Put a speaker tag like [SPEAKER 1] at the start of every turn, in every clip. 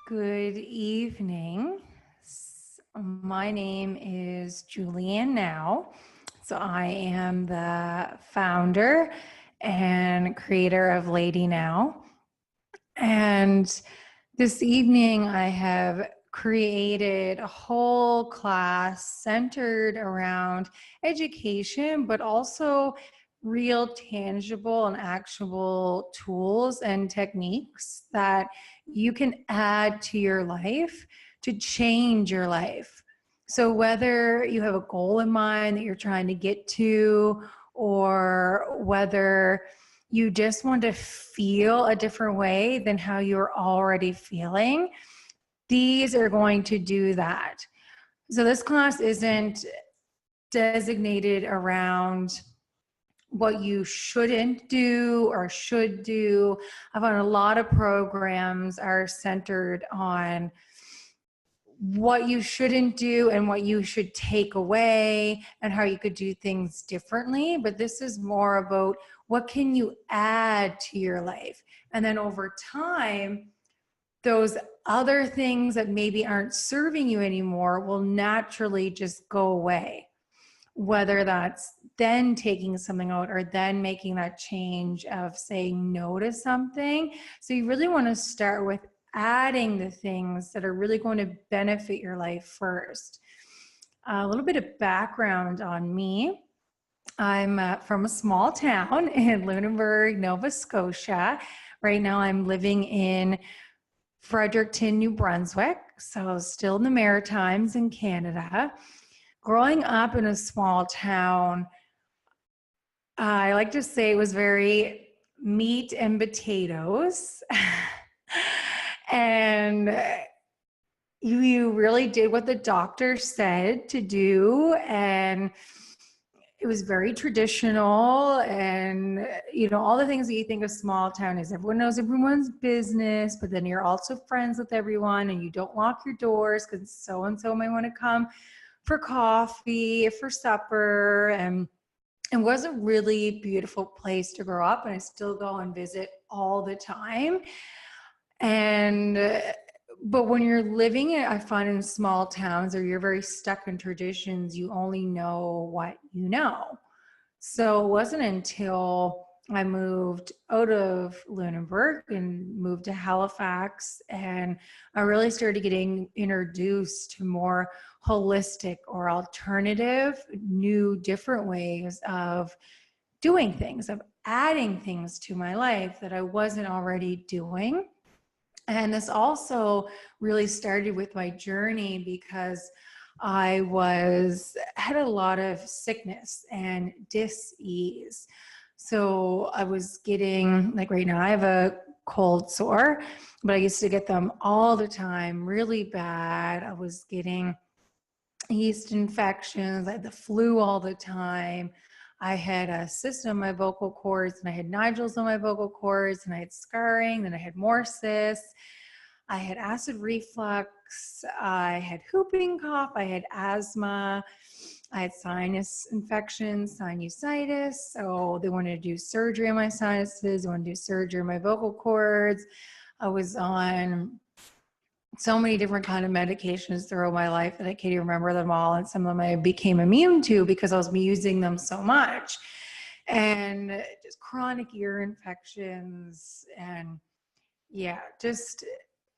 [SPEAKER 1] Good evening. My name is Julianne Now. So I am the founder and creator of Lady Now. And this evening I have created a whole class centered around education, but also real, tangible, and actionable tools and techniques that you can add to your life to change your life. So, whether you have a goal in mind that you're trying to get to, or whether you just want to feel a different way than how you're already feeling, these are going to do that. So, this class isn't designated around what you shouldn't do or should do. I found a lot of programs are centered on what you shouldn't do and what you should take away and how you could do things differently. But this is more about what can you add to your life. And then over time, those other things that maybe aren't serving you anymore will naturally just go away. Whether that's then taking something out or then making that change of saying no to something. So you really want to start with adding the things that are really going to benefit your life first. A little bit of background on me. I'm from a small town in Lunenburg, Nova Scotia. Right now I'm living in Fredericton, New Brunswick, so still in the Maritimes in Canada. Growing up in a small town, I like to say it was very meat and potatoes. And you really did what the doctor said to do. And it was very traditional. And, all the things that you think of small town is everyone knows everyone's business, but then you're also friends with everyone and you don't lock your doors because so-and-so might want to come for coffee, for supper. And it was a really beautiful place to grow up, and I still go and visit all the time. But when you're living, I find in small towns, or you're very stuck in traditions, you only know what you know. So it wasn't until I moved out of Lunenburg and moved to Halifax, and I really started getting introduced to more holistic or alternative, new, different ways of doing things, of adding things to my life that I wasn't already doing. And this also really started with my journey because I had a lot of sickness and dis-ease. So I was getting, like right now, I have a cold sore, but I used to get them all the time, really bad. I was getting yeast infections. I had the flu all the time. I had a cyst on my vocal cords, and I had nodules on my vocal cords, and I had scarring, then I had more cysts. I had acid reflux. I had whooping cough. I had asthma. I had sinus infections, sinusitis. So they wanted to do surgery on my sinuses. They wanted to do surgery on my vocal cords. I was on so many different kind of medications throughout my life that I can't even remember them all. And some of them I became immune to because I was using them so much. And just chronic ear infections. And yeah, just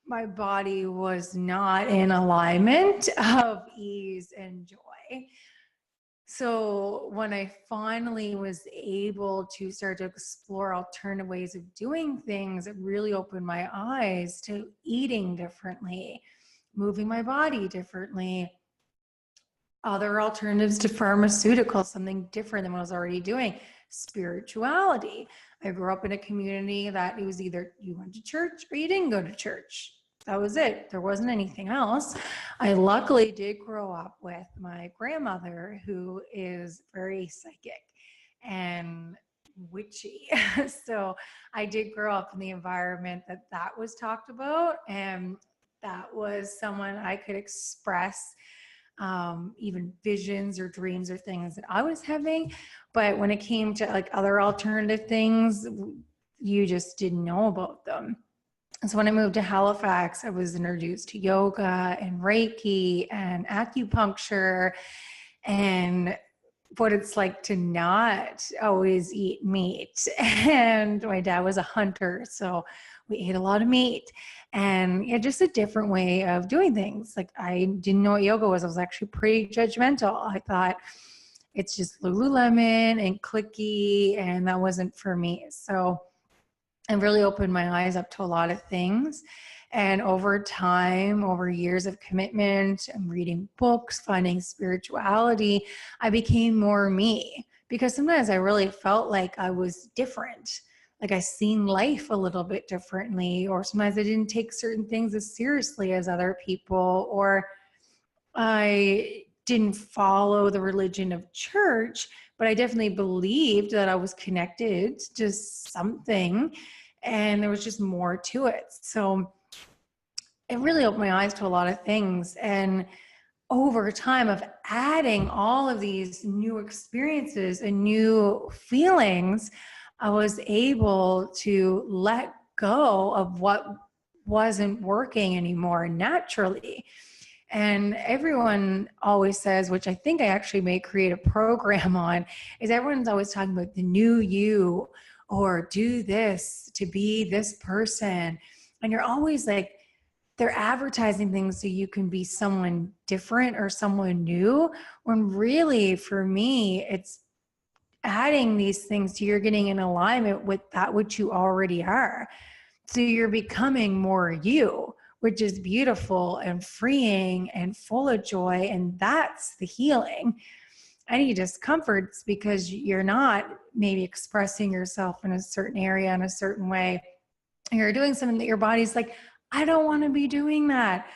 [SPEAKER 1] my body was not in alignment of ease and joy. So when I finally was able to start to explore alternative ways of doing things, it really opened my eyes to eating differently, moving my body differently, other alternatives to pharmaceuticals, something different than what I was already doing, spirituality. I grew up in a community that it was either you went to church or you didn't go to church. That was it. There wasn't anything else. I luckily did grow up with my grandmother, who is very psychic and witchy. So I did grow up in the environment that was talked about, and that was someone I could express even visions or dreams or things that I was having. But when it came to like other alternative things, you just didn't know about them. And so when I moved to Halifax, I was introduced to yoga and Reiki and acupuncture and what it's like to not always eat meat. And my dad was a hunter, so we ate a lot of meat. And yeah, just a different way of doing things. Like I didn't know what yoga was. I was actually pretty judgmental. I thought it's just Lululemon and clicky, and that wasn't for me. So and really opened my eyes up to a lot of things. And over time, over years of commitment and reading books, finding spirituality, I became more me because sometimes I really felt like I was different. Like I seen life a little bit differently, or sometimes I didn't take certain things as seriously as other people, or I didn't follow the religion of church, but I definitely believed that I was connected to something and there was just more to it. So it really opened my eyes to a lot of things. And over time of adding all of these new experiences and new feelings, I was able to let go of what wasn't working anymore naturally. And everyone always says, which I think I actually may create a program on, is everyone's always talking about the new you or do this to be this person. And you're always like, they're advertising things so you can be someone different or someone new. When really, for me, it's adding these things so you're getting in alignment with that which you already are. So you're becoming more you, which is beautiful and freeing and full of joy. And that's the healing. Any discomforts because you're not maybe expressing yourself in a certain area in a certain way. You're doing something that your body's like, I don't want to be doing that.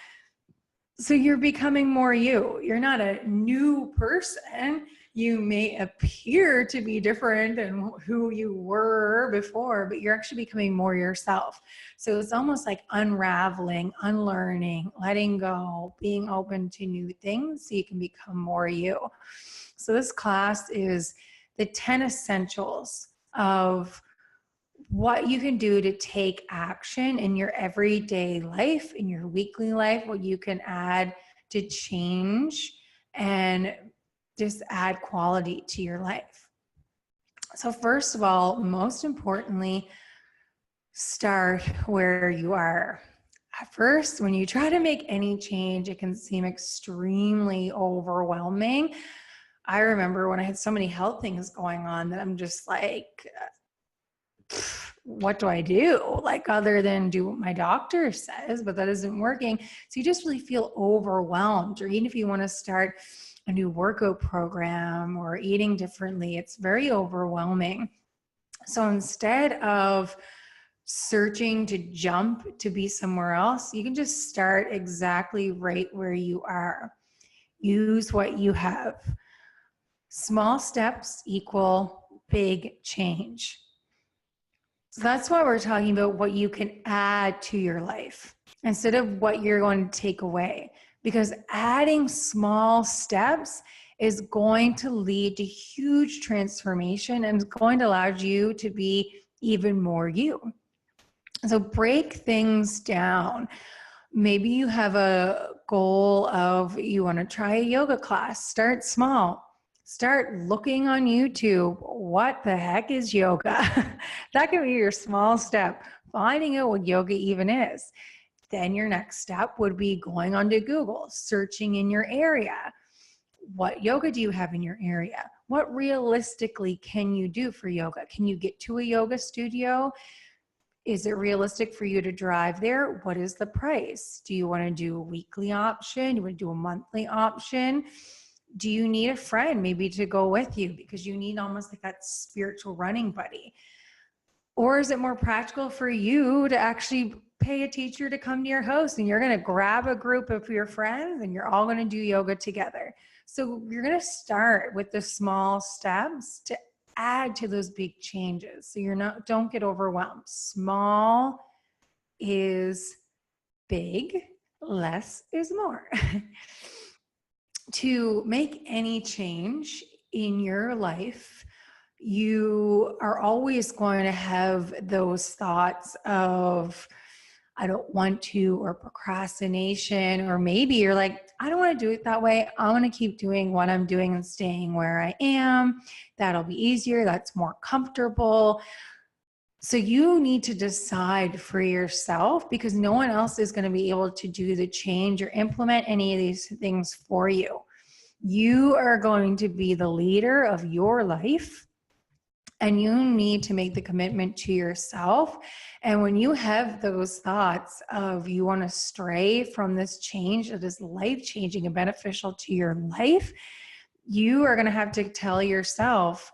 [SPEAKER 1] So you're becoming more you. You're not a new person. You may appear to be different than who you were before, but you're actually becoming more yourself. So it's almost like unraveling, unlearning, letting go, being open to new things so you can become more you. So this class is the 10 essentials of what you can do to take action in your everyday life, in your weekly life, what you can add to change and just add quality to your life. So first of all, most importantly, start where you are. At first, when you try to make any change, it can seem extremely overwhelming. I remember when I had so many health things going on that I'm just like, what do I do? Like other than do what my doctor says, but that isn't working. So you just really feel overwhelmed. Or even if you want to start a new workout program or eating differently, it's very overwhelming. So instead of searching to jump to be somewhere else, you can just start exactly right where you are. Use what you have. Small steps equal big change. So that's why we're talking about what you can add to your life instead of what you're going to take away. Because adding small steps is going to lead to huge transformation and is going to allow you to be even more you. So break things down. Maybe you have a goal of you want to try a yoga class. Start small. Start looking on YouTube. What the heck is yoga? That can be your small step, finding out what yoga even is. Then your next step would be going onto Google, searching in your area. What yoga do you have in your area? What realistically can you do for yoga? Can you get to a yoga studio? Is it realistic for you to drive there? What is the price? Do you want to do a weekly option? Do you want to do a monthly option? Do you need a friend maybe to go with you because you need almost like that spiritual running buddy? Or is it more practical for you to actually pay a teacher to come to your house and you're going to grab a group of your friends and you're all going to do yoga together? So you're going to start with the small steps to add to those big changes. So don't get overwhelmed. Small is big, less is more. To make any change in your life, you are always going to have those thoughts of, I don't want to, or procrastination, or maybe you're like, I don't want to do it that way. I want to keep doing what I'm doing and staying where I am. That'll be easier. That's more comfortable. So you need to decide for yourself, because no one else is going to be able to do the change or implement any of these things for you. You are going to be the leader of your life, and you need to make the commitment to yourself. And when you have those thoughts of you want to stray from this change that is life-changing and beneficial to your life, you are going to have to tell yourself,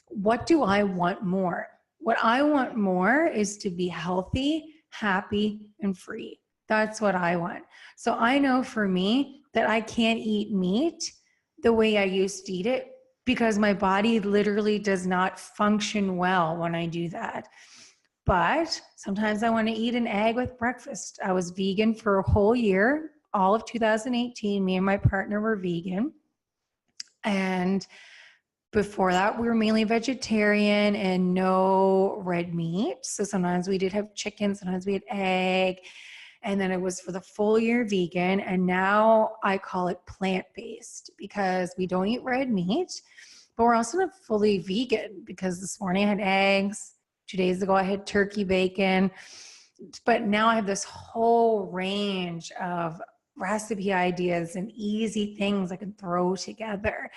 [SPEAKER 1] what do I want more? What I want more is to be healthy, happy, and free. That's what I want. So I know for me that I can't eat meat the way I used to eat it, because my body literally does not function well when I do that. But sometimes I want to eat an egg with breakfast. I was vegan for a whole year. All of 2018, me and my partner were vegan. And before that, we were mainly vegetarian and no red meat. So sometimes we did have chicken, sometimes we had egg. And then it was for the full year vegan. And now I call it plant-based, because we don't eat red meat, but we're also not fully vegan, because this morning I had eggs. 2 days ago, I had turkey bacon. But now I have this whole range of recipe ideas and easy things I can throw together.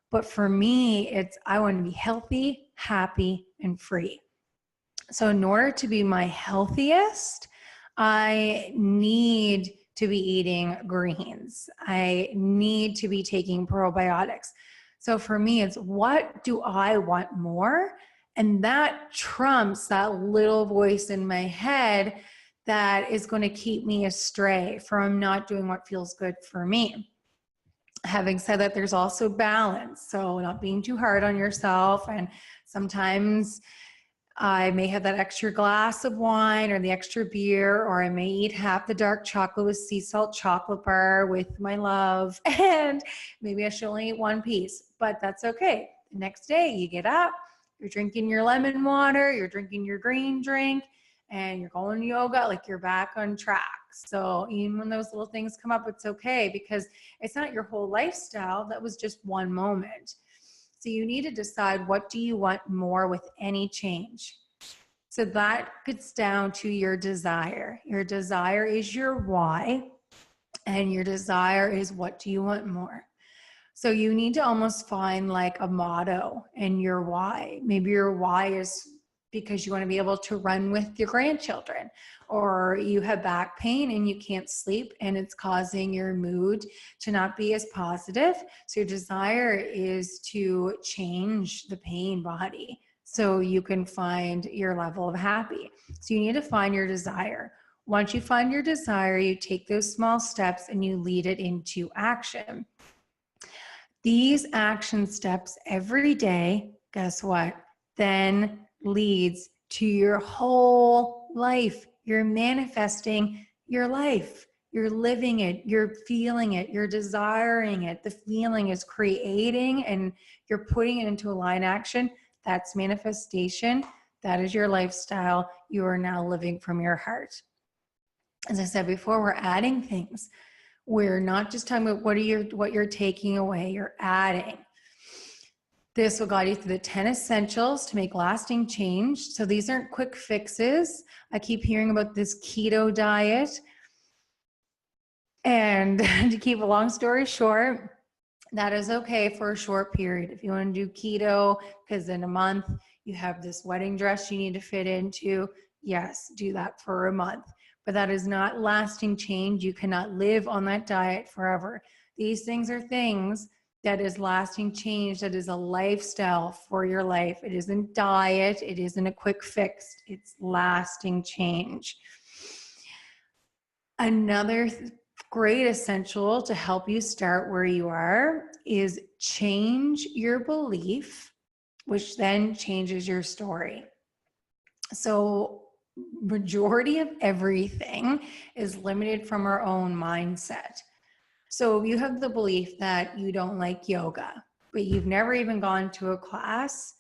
[SPEAKER 1] But for me, I want to be healthy, happy, and free. So in order to be my healthiest, I need to be eating greens. I need to be taking probiotics. So for me, it's what do I want more? And that trumps that little voice in my head that is going to keep me astray from not doing what feels good for me. Having said that, there's also balance. So not being too hard on yourself. And sometimes I may have that extra glass of wine or the extra beer, or I may eat half the dark chocolate with sea salt chocolate bar with my love. And maybe I should only eat one piece, but that's okay. The next day you get up, you're drinking your lemon water, you're drinking your green drink, and you're going to yoga, like you're back on track. So even when those little things come up, it's okay, because it's not your whole lifestyle. That was just one moment. So you need to decide, what do you want more with any change? So that gets down to your desire. Your desire is your why, and your desire is what do you want more? So you need to almost find like a motto in your why. Maybe your why is because you want to be able to run with your grandchildren, or you have back pain and you can't sleep and it's causing your mood to not be as positive. So your desire is to change the pain body so you can find your level of happy. So you need to find your desire. Once you find your desire, you take those small steps and you lead it into action. These action steps every day, guess what? Then leads to your whole life. You're manifesting your life. You're living it. You're feeling it. You're desiring it. The feeling is creating, and you're putting it into a line action. That's manifestation. That is your lifestyle. You are now living from your heart. As I said before, we're adding things. We're not just talking about what you're taking away, you're adding. This will guide you through the 10 essentials to make lasting change. So these aren't quick fixes. I keep hearing about this keto diet. And to keep a long story short, that is okay for a short period. If you want to do keto, because in a month you have this wedding dress you need to fit into, yes, do that for a month. But that is not lasting change. You cannot live on that diet forever. These things are things that is lasting change, that is a lifestyle for your life. It isn't diet, it isn't a quick fix, it's lasting change. Another great essential to help you start where you are is change your belief, which then changes your story. So majority of everything is limited from our own mindset. So you have the belief that you don't like yoga, but you've never even gone to a class.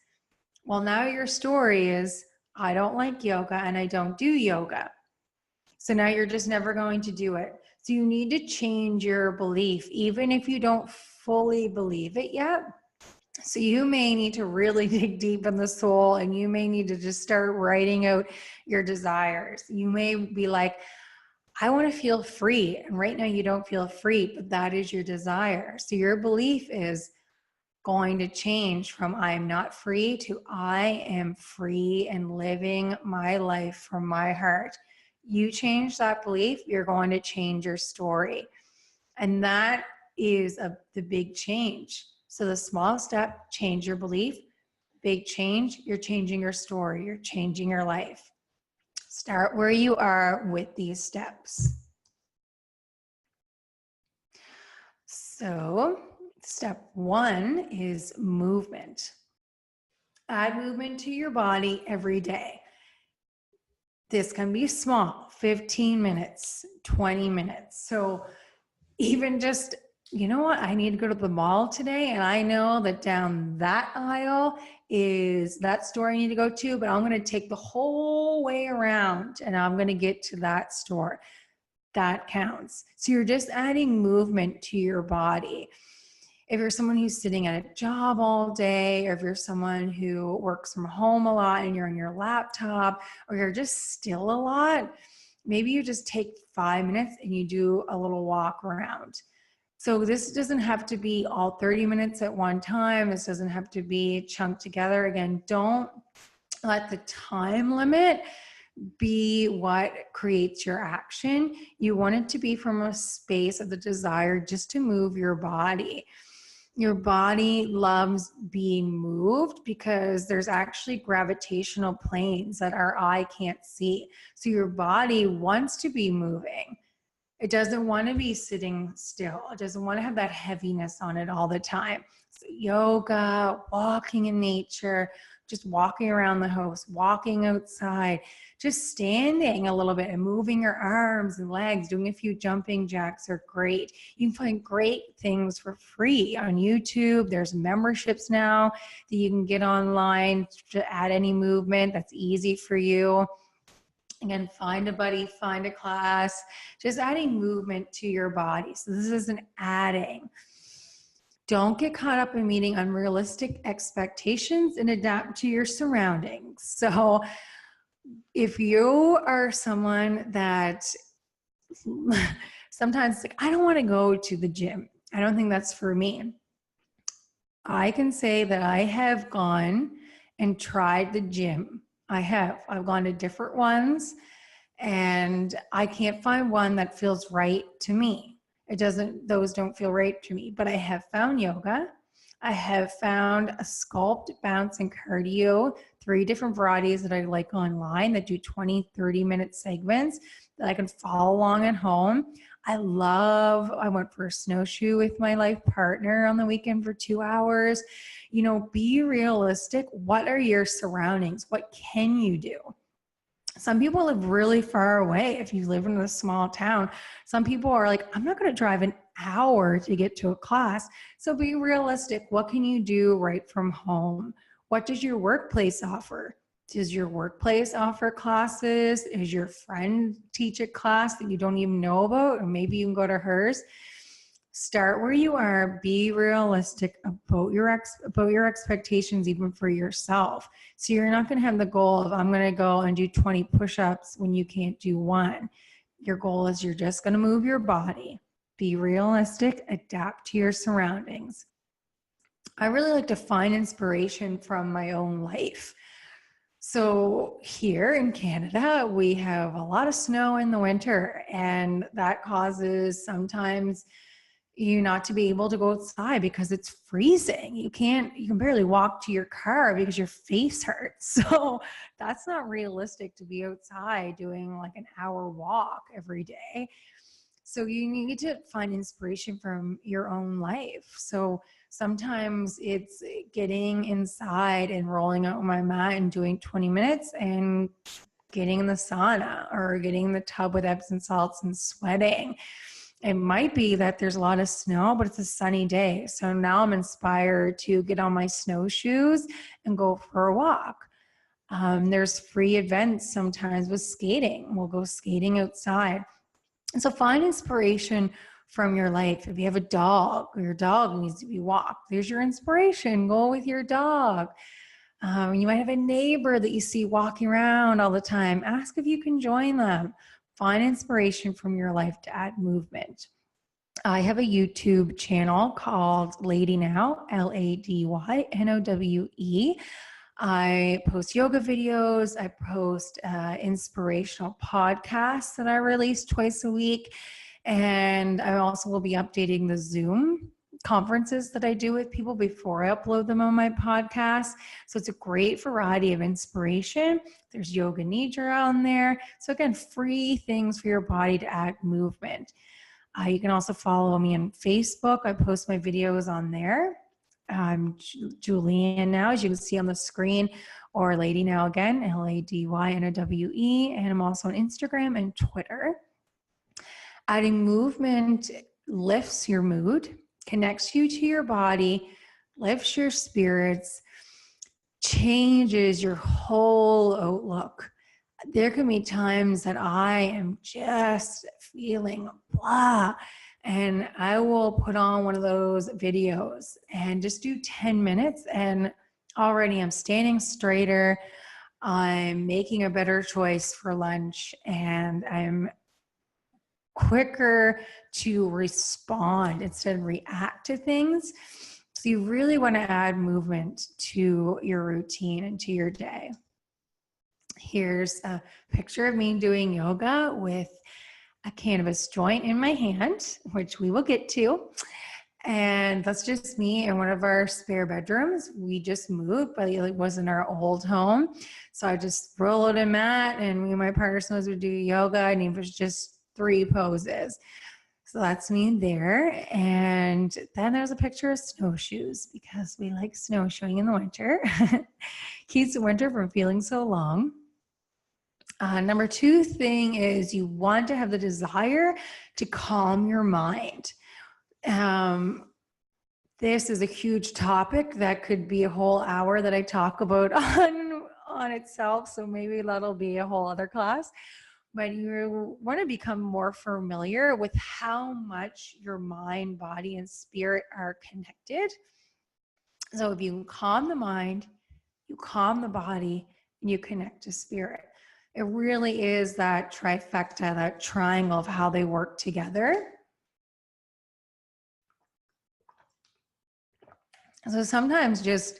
[SPEAKER 1] Well, now your story is, I don't like yoga and I don't do yoga. So now you're just never going to do it. So you need to change your belief, even if you don't fully believe it yet. So you may need to really dig deep in the soul, and you may need to just start writing out your desires. You may be like, I want to feel free. And right now you don't feel free, but that is your desire. So your belief is going to change from I'm not free to I am free and living my life from my heart. You change that belief, you're going to change your story. And that is the big change. So the small step, change your belief. Big change, you're changing your story, you're changing your life. Start where you are with these steps. So step 1 is movement. Add movement to your body every day. This can be small, 15 minutes, 20 minutes. So even just, you know what, I need to go to the mall today, and I know that down that aisle is that store I need to go to, but I'm going to take the whole way around and I'm going to get to that store. That counts. So you're just adding movement to your body. If you're someone who's sitting at a job all day, or if you're someone who works from home a lot and you're on your laptop, or you're just still a lot, maybe you just take 5 minutes and you do a little walk around. So this doesn't have to be all 30 minutes at one time. This doesn't have to be chunked together. Again, don't let the time limit be what creates your action. You want it to be from a space of the desire just to move your body. Your body loves being moved because there's actually gravitational planes that our eye can't see. So your body wants to be moving. It doesn't want to be sitting still. It doesn't want to have that heaviness on it all the time. So yoga, walking in nature, just walking around the house, walking outside, just standing a little bit and moving your arms and legs, doing a few jumping jacks are great. You can find great things for free on YouTube. There's memberships now that you can get online to add any movement that's easy for you. Again, find a buddy, find a class, just adding movement to your body. So this isn't adding. Don't get caught up in meeting unrealistic expectations and adapt to your surroundings. So if you are someone that sometimes like, I don't want to go to the gym, I don't think that's for me. I can say that I have gone and tried the gym. I've gone to different ones, and I can't find one that feels right to me. Those don't feel right to me, but I have found yoga. I have found a sculpt, bounce, and cardio, 3 different varieties that I like online that do 20, 30-minute segments that I can follow along at home. I went for a snowshoe with my life partner on the weekend for 2 hours. You know, be realistic. What are your surroundings? What can you do? Some people live really far away. If you live in a small town, some people are like, I'm not going to drive an hour to get to a class. So be realistic. What can you do right from home? What does your workplace offer? Does your workplace offer classes? Does your friend teach a class that you don't even know about? Or maybe you can go to hers. Start where you are. Be realistic about your expectations, even for yourself. So you're not going to have the goal of, I'm going to go and do 20 push-ups when you can't do 1. Your goal is you're just going to move your body. Be realistic. Adapt to your surroundings. I really like to find inspiration from my own life. So here in Canada, we have a lot of snow in the winter, and that causes sometimes you not to be able to go outside because it's freezing. You can barely walk to your car because your face hurts. So that's not realistic to be outside doing like an hour walk every day. So you need to find inspiration from your own life. So sometimes it's getting inside and rolling out on my mat and doing 20 minutes and getting in the sauna or getting in the tub with Epsom salts and sweating. It might be that there's a lot of snow, but it's a sunny day. So now I'm inspired to get on my snowshoes and go for a walk. There's free events sometimes with skating. We'll go skating outside. And so find inspiration from your life. If you have a dog, or your dog needs to be walked, there's your inspiration. Go with your dog. You might have a neighbor that you see walking around all the time. Ask if you can join them. Find inspiration from your life to add movement. I have a YouTube channel called Lady Now, LADYNOWE. I post yoga videos. I post inspirational podcasts that I release twice a week. And I also will be updating the Zoom conferences that I do with people before I upload them on my podcast. So it's a great variety of inspiration. There's yoga nidra on there. So again, free things for your body to add movement. You can also follow me on Facebook. I post my videos on there. I'm Julianne Now, as you can see on the screen, or Lady Now again, LADYNOWE. And I'm also on Instagram and Twitter. Adding movement lifts your mood, connects you to your body, lifts your spirits, changes your whole outlook. There can be times that I am just feeling blah, and I will put on one of those videos and just do 10 minutes, and already I'm standing straighter, I'm making a better choice for lunch, and I'm quicker to respond instead of react to things. So you really want to add movement to your routine and to your day. Here's a picture of me doing yoga with a cannabis joint in my hand, which we will get to. And that's just me in one of our spare bedrooms. We just moved, but it wasn't our old home. So I just roll out a mat, and me and my partner sometimes would do yoga, and it was just 3 poses. So that's me there. And then there's a picture of snowshoes, because we like snowshoeing in the winter. Keeps the winter from feeling so long. Number 2 thing is you want to have the desire to calm your mind. This is a huge topic that could be a whole hour that I talk about on itself. So maybe that'll be a whole other class. But you want to become more familiar with how much your mind, body, and spirit are connected. So if you calm the mind, you calm the body, and you connect to spirit. It really is that trifecta, that triangle of how they work together. So sometimes just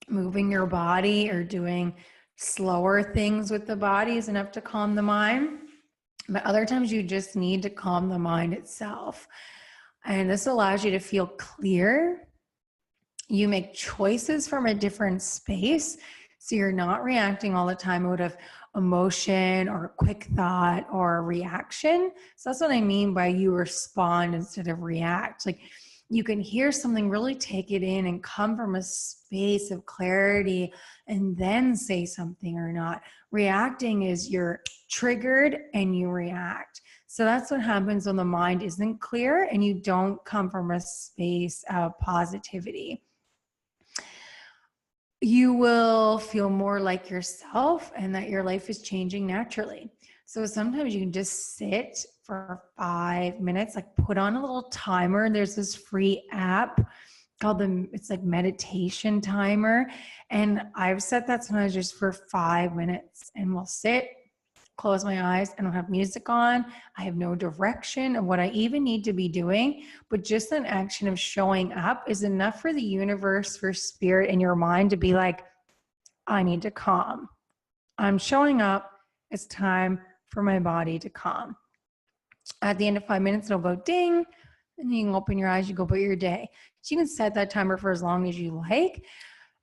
[SPEAKER 1] moving your body or doing slower things with the body is enough to calm the mind. But other times you just need to calm the mind itself. And this allows you to feel clear. You make choices from a different space. So you're not reacting all the time out of emotion or a quick thought or a reaction. So that's what I mean by you respond instead of react. Like, you can hear something, really take it in and come from a space of clarity and then say something or not. Reacting is you're triggered and you react. So that's what happens when the mind isn't clear and you don't come from a space of positivity. You will feel more like yourself and that your life is changing naturally. So sometimes you can just sit for 5 minutes, like put on a little timer. There's this free app called it's like meditation timer. And I've set that sometimes just for 5 minutes, and we'll sit, close my eyes. I don't have music on. I have no direction of what I even need to be doing, but just an action of showing up is enough for the universe, for spirit, and your mind to be like, I need to calm. I'm showing up. It's time for my body to calm. At the end of 5 minutes, it'll go ding, and you can open your eyes, you go about your day. So you can set that timer for as long as you like.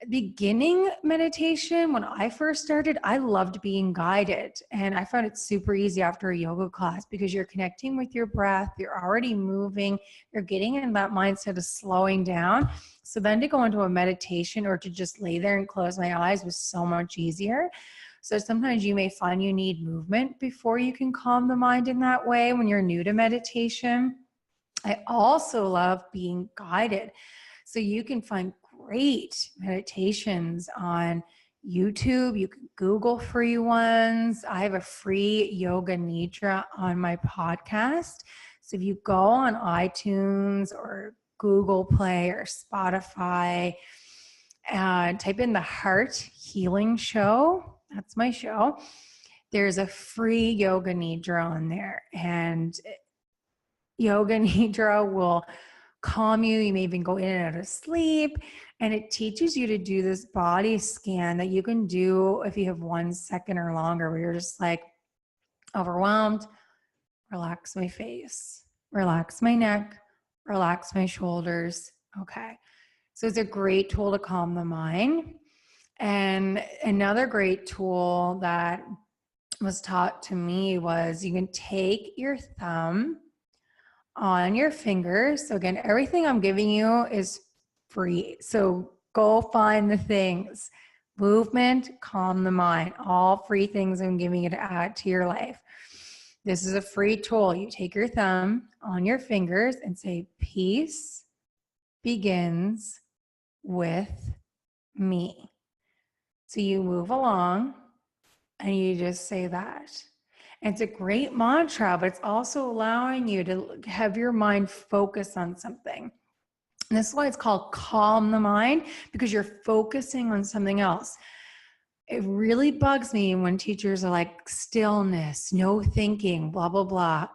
[SPEAKER 1] Beginning meditation, when I first started, I loved being guided, and I found it super easy after a yoga class because you're connecting with your breath, you're already moving, you're getting in that mindset of slowing down. So then to go into a meditation or to just lay there and close my eyes was so much easier. So sometimes you may find you need movement before you can calm the mind in that way when you're new to meditation. I also love being guided. So you can find great meditations on YouTube. You can Google free ones. I have a free yoga nidra on my podcast. So if you go on iTunes or Google Play or Spotify, type in the Heart Healing Show. That's my show. There's a free yoga nidra on there, and yoga nidra will calm you. You may even go in and out of sleep, and it teaches you to do this body scan that you can do if you have 1 second or longer, where you're just like overwhelmed. Relax my face, relax my neck, relax my shoulders. Okay. So it's a great tool to calm the mind. And another great tool that was taught to me was you can take your thumb on your fingers. So again, everything I'm giving you is free. So go find the things. Movement, calm the mind. All free things I'm giving you to add to your life. This is a free tool. You take your thumb on your fingers and say, peace begins with me. So you move along and you just say that. And it's a great mantra, but it's also allowing you to have your mind focus on something. And this is why it's called calm the mind, because you're focusing on something else. It really bugs me when teachers are like, stillness, no thinking, blah, blah, blah.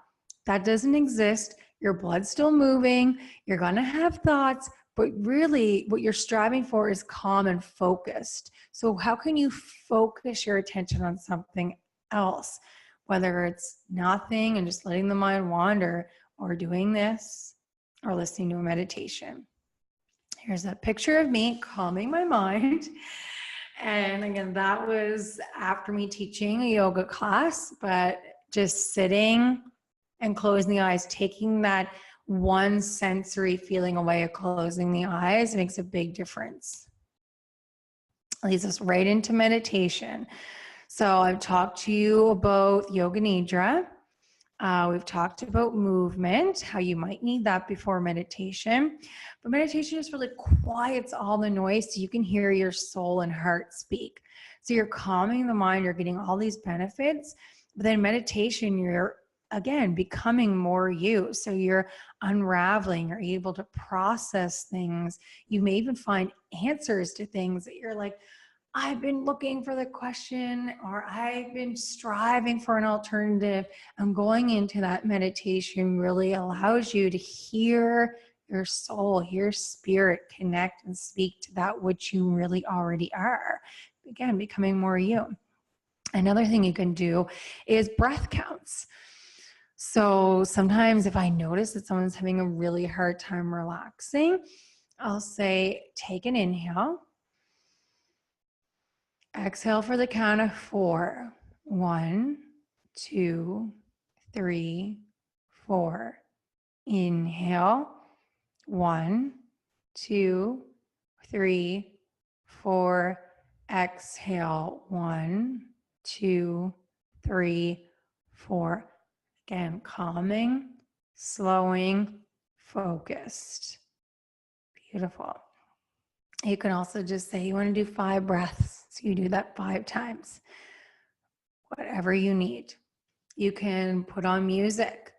[SPEAKER 1] That doesn't exist. Your blood's still moving. You're going to have thoughts, but really what you're striving for is calm and focused. So how can you focus your attention on something else, whether it's nothing and just letting the mind wander, or doing this, or listening to a meditation? Here's a picture of me calming my mind. And again, that was after me teaching a yoga class, but just sitting and closing the eyes, taking that one sensory feeling away of closing the eyes makes a big difference. It leads us right into meditation. So I've talked to you about yoga nidra. We've talked about movement, how you might need that before meditation. But meditation just really quiets all the noise so you can hear your soul and heart speak. So you're calming the mind, you're getting all these benefits. But then meditation, you're, again, becoming more you. So you're unraveling, you're able to process things. You may even find answers to things that you're like, I've been looking for the question, or I've been striving for an alternative. And going into that meditation really allows you to hear your soul, hear spirit, connect and speak to that which you really already are. Again, becoming more you. Another thing you can do is breath counts. So sometimes if I notice that someone's having a really hard time relaxing, I'll say, take an inhale. Exhale for the count of 4. 1, 2, 3, 4. Inhale. 1, 2, 3, 4. Exhale. 1, 2, 3, 4. Again, calming, slowing, focused. Beautiful. You can also just say you want to do 5 breaths. So you do that 5 times, whatever you need. You can put on music.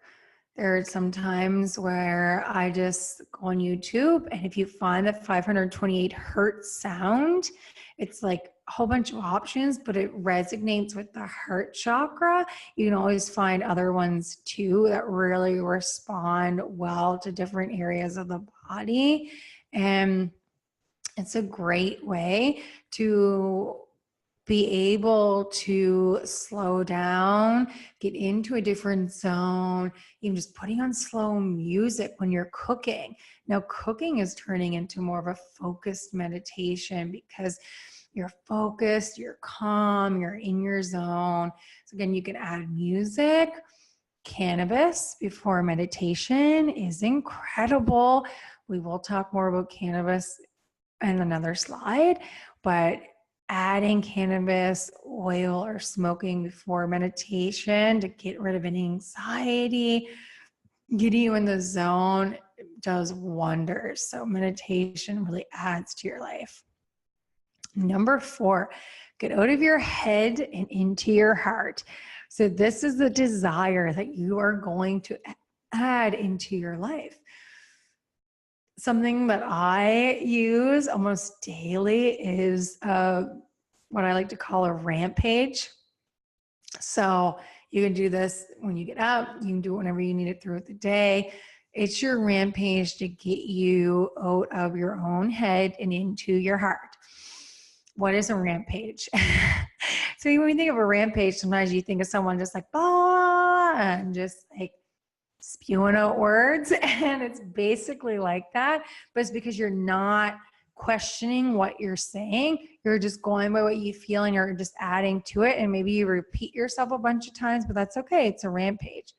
[SPEAKER 1] There are some times where I just go on YouTube, and if you find that 528 hertz sound, it's like a whole bunch of options, but it resonates with the heart chakra. You can always find other ones too that really respond well to different areas of the body. And it's a great way to be able to slow down, get into a different zone, even just putting on slow music when you're cooking. Now, cooking is turning into more of a focused meditation because you're focused, you're calm, you're in your zone. So again, you can add music. Cannabis before meditation is incredible. We will talk more about cannabis in another slide, but adding cannabis oil or smoking before meditation to get rid of any anxiety, getting you in the zone, does wonders. So meditation really adds to your life. Number 4, get out of your head and into your heart. So this is the desire that you are going to add into your life. Something that I use almost daily is what I like to call a rampage. So you can do this when you get up, you can do it whenever you need it throughout the day. It's your rampage to get you out of your own head and into your heart. What is a rampage? So when you think of a rampage, sometimes you think of someone just like, blah, and just like spewing out words. And it's basically like that, but it's because you're not questioning what you're saying. You're just going by what you feel and you're just adding to it. And maybe you repeat yourself a bunch of times, but that's okay. It's a rampage.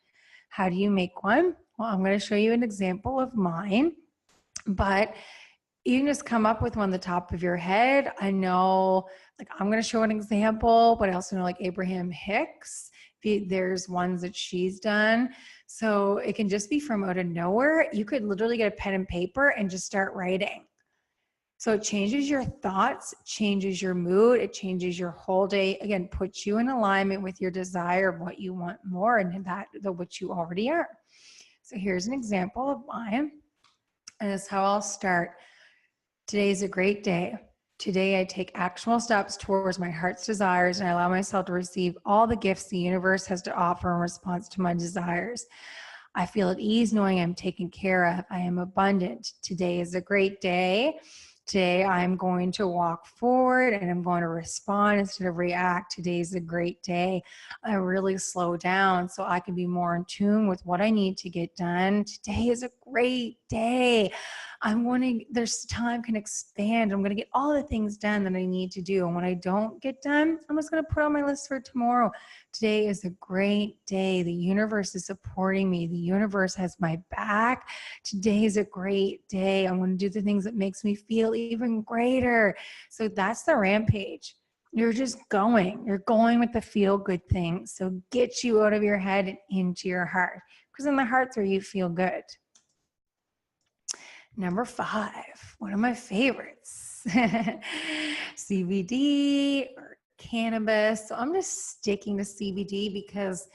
[SPEAKER 1] How do you make one? Well, I'm going to show you an example of mine, but you can just come up with one on the top of your head. I know, like, I'm going to show an example, but I also know, like, Abraham Hicks, there's ones that she's done. So it can just be from out of nowhere. You could literally get a pen and paper and just start writing. So it changes your thoughts, changes your mood, it changes your whole day. Again, puts you in alignment with your desire of what you want more and what you already are. So here's an example of mine. And this is how I'll start. Today is a great day. Today I take actionable steps towards my heart's desires and I allow myself to receive all the gifts the universe has to offer in response to my desires. I feel at ease knowing I'm taken care of. I am abundant. Today is a great day. Today I'm going to walk forward and I'm going to respond instead of react. Today is a great day. I really slow down so I can be more in tune with what I need to get done. Today is a great day. There's time can expand. I'm going to get all the things done that I need to do. And when I don't get done, I'm just going to put on my list for tomorrow. Today is a great day. The universe is supporting me. The universe has my back. Today is a great day. I'm going to do the things that makes me feel even greater. So that's the rampage. You're just going. You're going with the feel good things. So get you out of your head and into your heart, because in the heart's where you feel good. Number 5, one of my favorites, CBD or cannabis. So I'm just sticking to CBD because,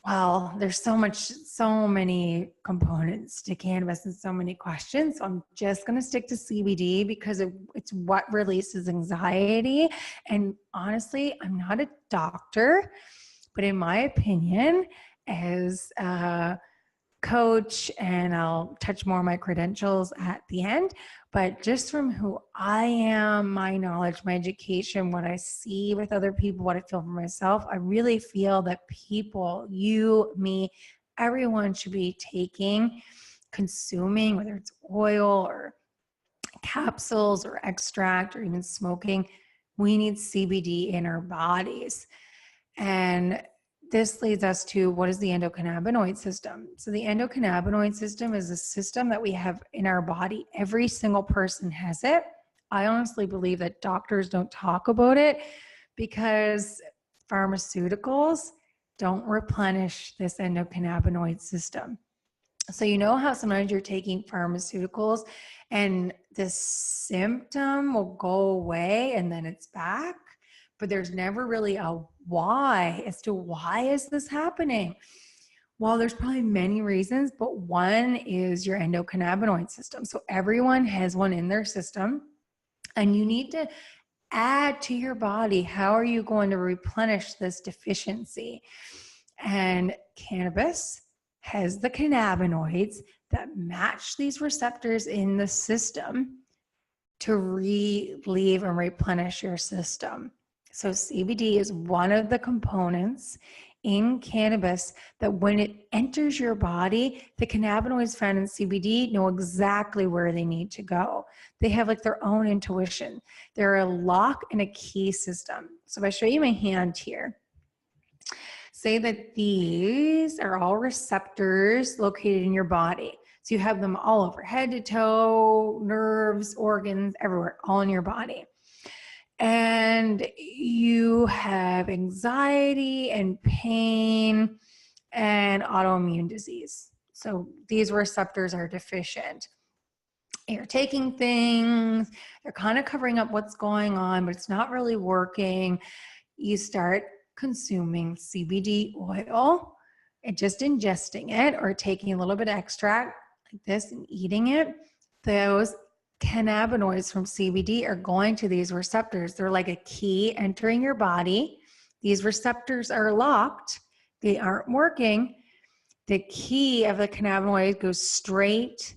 [SPEAKER 1] well, there's so many components to cannabis and so many questions. So I'm just going to stick to CBD because it's what releases anxiety. And honestly, I'm not a doctor, but in my opinion, as coach, and I'll touch more on my credentials at the end, but just from who I am, my knowledge, my education, what I see with other people, what I feel for myself, I really feel that people, you, me, everyone should be consuming, whether it's oil or capsules or extract or even smoking. We need CBD in our bodies. And this leads us to, what is the endocannabinoid system? So the endocannabinoid system is a system that we have in our body. Every single person has it. I honestly believe that doctors don't talk about it because pharmaceuticals don't replenish this endocannabinoid system. So you know how sometimes you're taking pharmaceuticals and the symptom will go away and then it's back, but there's never really a why as to why is this happening? Well, there's probably many reasons, but one is your endocannabinoid system. So everyone has one in their system, and you need to add to your body. How are you going to replenish this deficiency? And cannabis has the cannabinoids that match these receptors in the system to relieve and replenish your system. So CBD is one of the components in cannabis that when it enters your body, the cannabinoids found in CBD know exactly where they need to go. They have like their own intuition. They're a lock and a key system. So if I show you my hand here, say that these are all receptors located in your body. So you have them all over, head to toe, nerves, organs, everywhere, all in your body. And you have anxiety and pain and autoimmune disease. So these receptors are deficient. You're taking things, they're kind of covering up what's going on, but it's not really working. You start consuming CBD oil and just ingesting it or taking a little bit of extract like this and eating it. Those cannabinoids from CBD are going to these receptors. They're like a key entering your body. These receptors are locked. They aren't working. The key of the cannabinoid goes straight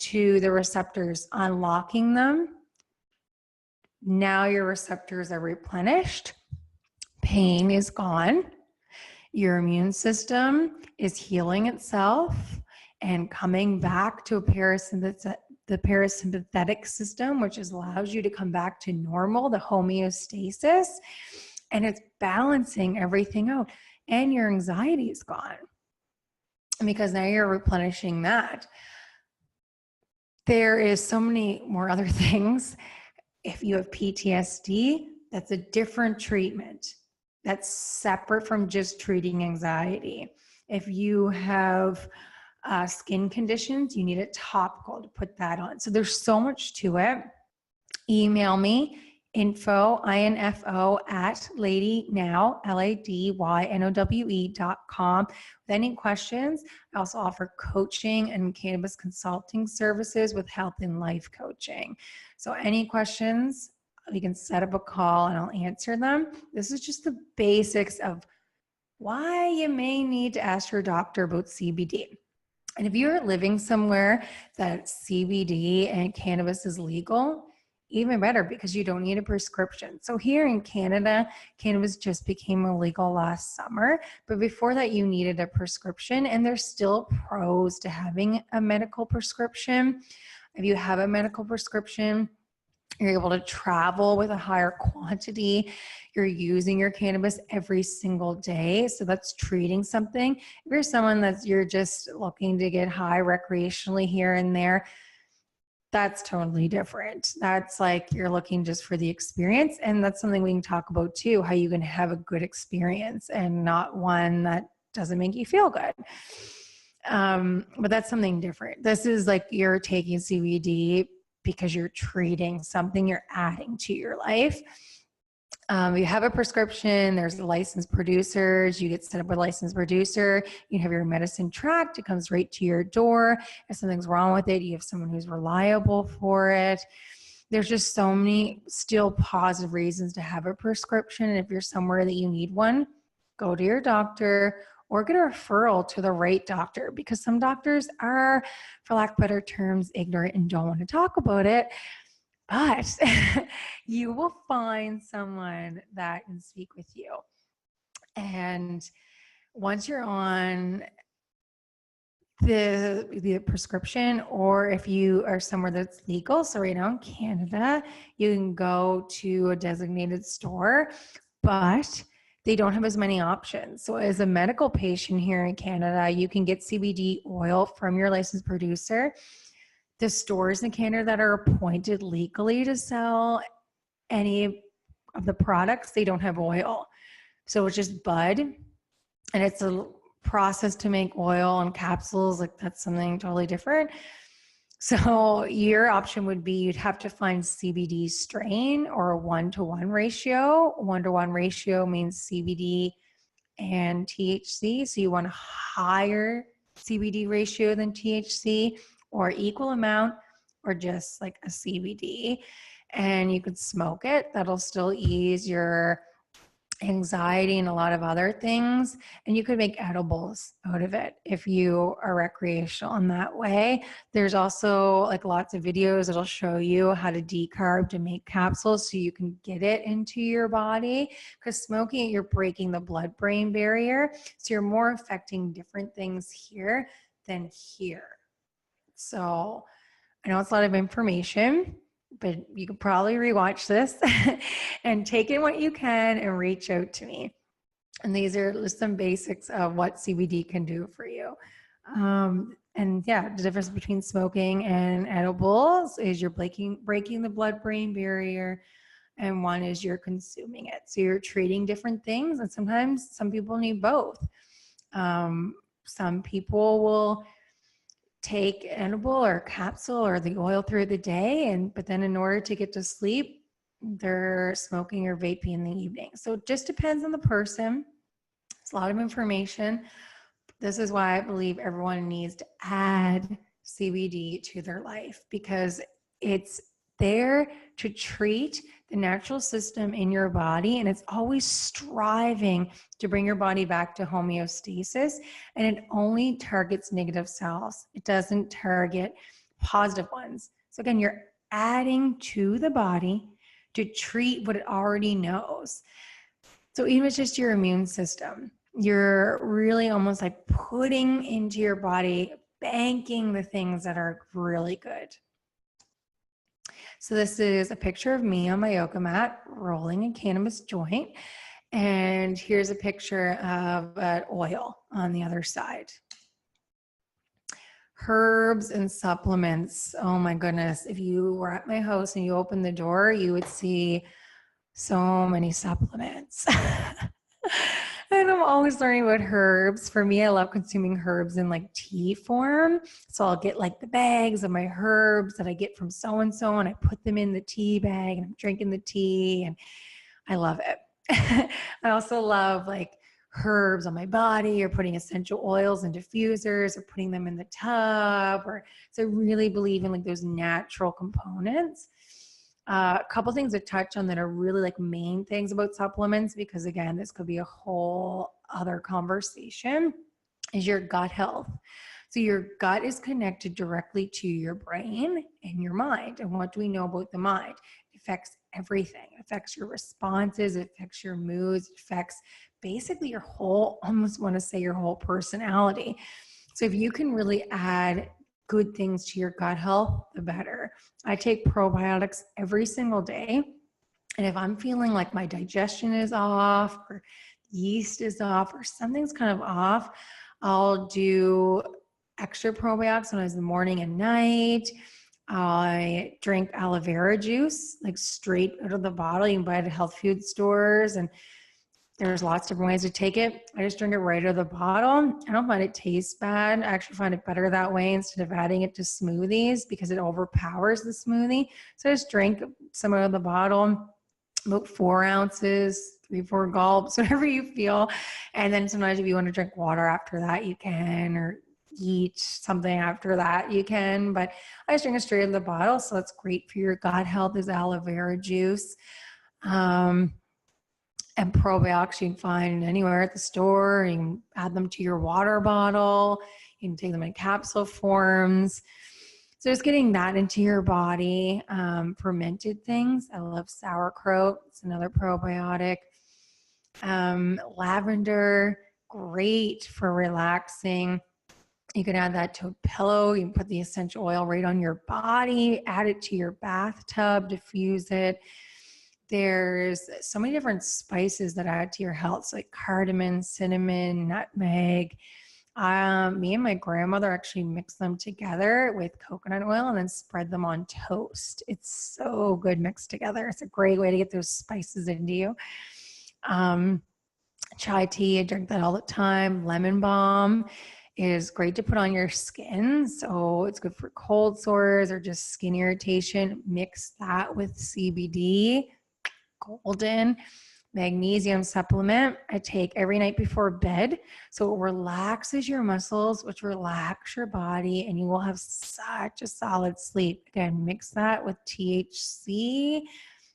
[SPEAKER 1] to the receptors, unlocking them. Now your receptors are replenished. Pain is gone. Your immune system is healing itself and coming back to the parasympathetic system, which allows you to come back to normal, the homeostasis, and it's balancing everything out. And your anxiety is gone because now you're replenishing that. There is so many more other things. If you have PTSD, that's a different treatment. That's separate from just treating anxiety. If you have skin conditions, you need a topical to put that on. So there's so much to it. Email me, info at ladynow, LADYNOWE.com with any questions. I also offer coaching and cannabis consulting services with health and life coaching. So any questions, we can set up a call and I'll answer them. This is just the basics of why you may need to ask your doctor about CBD. And if you're living somewhere that CBD and cannabis is legal, even better, because you don't need a prescription. So here in Canada, cannabis just became illegal last summer, but before that you needed a prescription, and there's still pros to having a medical prescription. If you have a medical prescription, you're able to travel with a higher quantity. You're using your cannabis every single day. So that's treating something. If you're someone you're just looking to get high recreationally here and there, that's totally different. That's like you're looking just for the experience. And that's something we can talk about too, how you can have a good experience and not one that doesn't make you feel good. But that's something different. This is like you're taking CBD because you're treating something, you're adding to your life. You have a prescription, there's licensed producers, you get set up with a licensed producer, you have your medicine tracked, it comes right to your door. If something's wrong with it, you have someone who's reliable for it. There's just so many still positive reasons to have a prescription. And if you're somewhere that you need one, go to your doctor or get a referral to the right doctor, because some doctors are, for lack of better terms, ignorant and don't want to talk about it. But you will find someone that can speak with you. And once you're on the prescription, or if you are somewhere that's legal, so right now in Canada, you can go to a designated store, but they don't have as many options. So as a medical patient here in Canada, you can get CBD oil from your licensed producer. The stores in Canada that are appointed legally to sell any of the products, they don't have oil. So it's just bud, and it's a process to make oil and capsules. Like that's something totally different. So your option would be you'd have to find CBD strain or a 1-to-1 ratio. 1-to-1 ratio means CBD and THC. So you want a higher CBD ratio than THC, or equal amount, or just like a CBD. And you could smoke it. That'll still ease your anxiety and a lot of other things. And you could make edibles out of it if you are recreational in that way. There's also like lots of videos that'll show you how to decarb to make capsules so you can get it into your body, because smoking it, you're breaking the blood-brain barrier. So you're more affecting different things here than here. So I know it's a lot of information, but you could probably rewatch this and take in what you can and reach out to me. And these are just some basics of what CBD can do for you. And yeah, the difference between smoking and edibles is you're breaking the blood-brain barrier, and one is you're consuming it. So you're treating different things, and sometimes some people need both. Some people will take edible or capsule or the oil through the day, but then in order to get to sleep, they're smoking or vaping in the evening. So it just depends on the person. It's a lot of information. This is why I believe everyone needs to add CBD to their life, because it's there to treat the natural system in your body, and it's always striving to bring your body back to homeostasis, and it only targets negative cells. It doesn't target positive ones. So again, you're adding to the body to treat what it already knows. So even if it's just your immune system, you're really almost like putting into your body, banking the things that are really good. So this is a picture of me on my yoga mat rolling a cannabis joint. And here's a picture of an oil on the other side. Herbs and supplements. Oh my goodness. If you were at my house and you opened the door, you would see so many supplements. And I'm always learning about herbs. For me, I love consuming herbs in like tea form. So I'll get like the bags of my herbs that I get from so-and-so, and I put them in the tea bag and I'm drinking the tea, and I love it. I also love like herbs on my body, or putting essential oils in diffusers, or putting them in the tub. So I really believe in like those natural components. A couple things to touch on that are really like main things about supplements, because again, this could be a whole other conversation, is your gut health. So your gut is connected directly to your brain and your mind. And what do we know about the mind? It affects everything. It affects your responses. It affects your moods. It affects basically your whole, almost want to say your whole personality. So if you can really add good things to your gut health, the better. I take probiotics every single day. And if I'm feeling like my digestion is off, or yeast is off, or something's kind of off, I'll do extra probiotics when it's the morning and night. I drink aloe vera juice, like straight out of the bottle. You can buy it at health food stores, and there's lots of different ways to take it. I just drink it right out of the bottle. I don't find it tastes bad. I actually find it better that way instead of adding it to smoothies, because it overpowers the smoothie. So I just drink some out of the bottle, about 4 ounces, 3-4 gulps, whatever you feel. And then sometimes if you want to drink water after that, you can, or eat something after that, you can. But I just drink it straight out of the bottle. So it's great for your gut health, is aloe vera juice. And probiotics you can find anywhere at the store. You can add them to your water bottle. You can take them in capsule forms. So just getting that into your body. Fermented things. I love sauerkraut. It's another probiotic. Lavender, great for relaxing. You can add that to a pillow. You can put the essential oil right on your body, add it to your bathtub, diffuse it. There's so many different spices that add to your health, so like cardamom, cinnamon, nutmeg. Me and my grandmother actually mix them together with coconut oil and then spread them on toast. It's so good mixed together. It's a great way to get those spices into you. Chai tea, I drink that all the time. Lemon balm is great to put on your skin. So it's good for cold sores or just skin irritation. Mix that with CBD. Golden. Magnesium supplement I take every night before bed. So it relaxes your muscles, which relax your body, and you will have such a solid sleep. Again, mix that with THC.